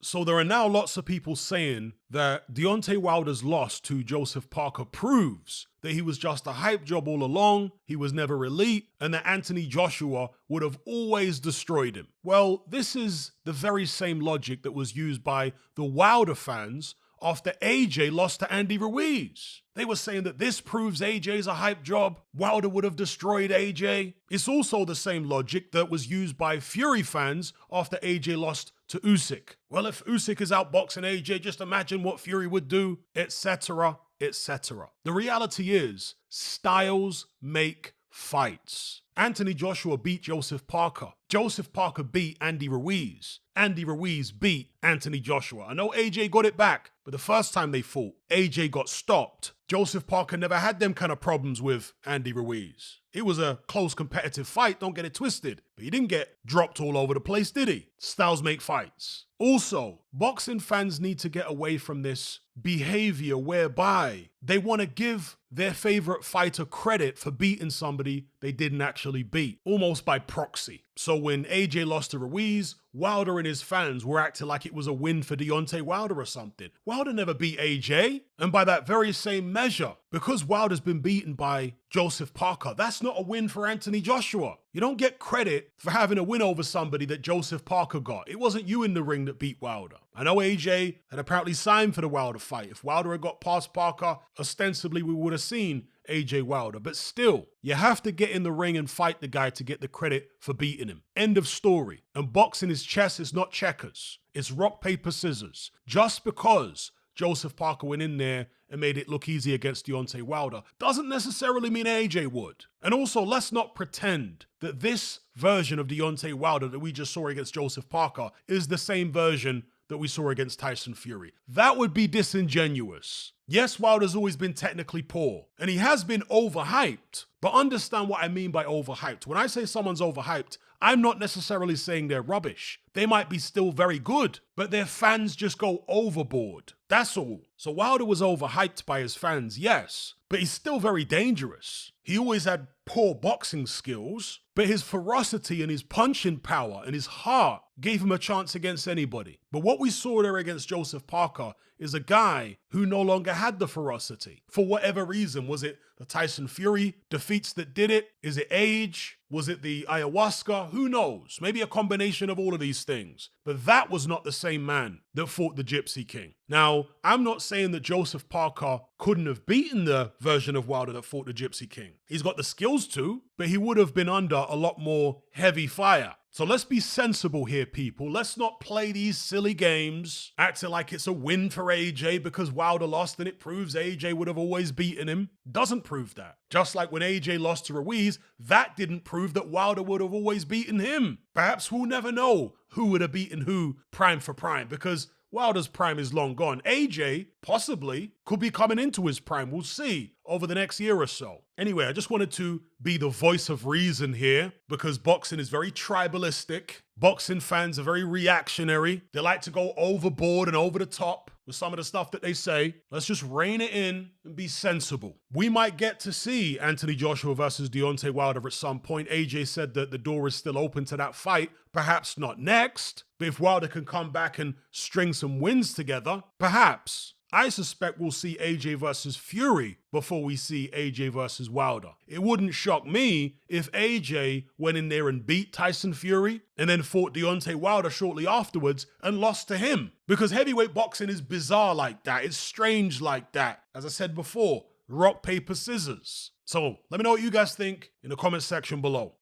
So there are now lots of people saying that Deontay Wilder's loss to Joseph Parker proves that he was just a hype job all along, he was never elite, and that Anthony Joshua would have always destroyed him. Well, this is the very same logic that was used by the Wilder fans after AJ lost to Andy Ruiz. They were saying that this proves AJ's a hype job, Wilder would have destroyed AJ. It's also the same logic that was used by Fury fans after AJ lost to Usyk. Well, if Usyk is outboxing AJ, just imagine what Fury would do, etc., etc. The reality is, styles make fights. Anthony Joshua beat Joseph Parker. Joseph Parker beat Andy Ruiz. Andy Ruiz beat Anthony Joshua. I know AJ got it back, but the first time they fought, AJ got stopped. Joseph Parker never had them kind of problems with Andy Ruiz. It was a close competitive fight, don't get it twisted. But he didn't get dropped all over the place, did he? Styles make fights. Also, boxing fans need to get away from this behavior whereby they want to give their favorite fighter credit for beating somebody they didn't actually beat, almost by proxy. So when AJ lost to Ruiz, Wilder and his fans were acting like it was a win for Deontay Wilder or something. Wilder never beat AJ. And by that very same measure, because Wilder's been beaten by Joseph Parker, that's not a win for Anthony Joshua. You don't get credit for having a win over somebody that Joseph Parker got. It wasn't you in the ring that beat Wilder. I know AJ had apparently signed for the Wilder fight. If Wilder had got past Parker, ostensibly we would have seen AJ Wilder. But still, you have to get in the ring and fight the guy to get the credit for beating him. End of story. And boxing is chess, it's not checkers. It's rock, paper, scissors. Just because Joseph Parker went in there and made it look easy against Deontay Wilder doesn't necessarily mean AJ would. And also, let's not pretend that this version of Deontay Wilder that we just saw against Joseph Parker is the same version that we saw against Tyson Fury. That would be disingenuous. Yes, Wilder's always been technically poor, and he has been overhyped, but understand what I mean by overhyped. When I say someone's overhyped, I'm not necessarily saying they're rubbish. They might be still very good, but their fans just go overboard. That's all. So Wilder was overhyped by his fans, yes, but he's still very dangerous. He always had poor boxing skills, but his ferocity and his punching power and his heart gave him a chance against anybody. But what we saw there against Joseph Parker is a guy who no longer had the ferocity. For whatever reason, was it the Tyson Fury defeats that did it? Is it age? Was it the ayahuasca? Who knows? Maybe a combination of all of these things. But that was not the same man that fought the Gypsy King. Now, I'm not saying that Joseph Parker couldn't have beaten the version of Wilder that fought the Gypsy King. He's got the skills to, but he would have been under a lot more heavy fire. So let's be sensible here, people. Let's not play these silly games, acting like it's a win for AJ because Wilder lost and it proves AJ would have always beaten him. Doesn't prove that. Just like when AJ lost to Ruiz, that didn't prove that Wilder would have always beaten him. Perhaps we'll never know who would have beaten who prime for prime because Wilder's prime is long gone. AJ, possibly, could be coming into his prime. We'll see over the next year or so. Anyway, I just wanted to be the voice of reason here because boxing is very tribalistic. Boxing fans are very reactionary. They like to go overboard and over the top with some of the stuff that they say. Let's just rein it in and be sensible. We might get to see Anthony Joshua versus Deontay Wilder at some point. AJ said that the door is still open to that fight. Perhaps not next, but if Wilder can come back and string some wins together, perhaps. I suspect we'll see AJ versus Fury before we see AJ versus Wilder. It wouldn't shock me if AJ went in there and beat Tyson Fury and then fought Deontay Wilder shortly afterwards and lost to him. Because heavyweight boxing is bizarre like that. It's strange like that. As I said before, rock, paper, scissors. So let me know what you guys think in the comment section below.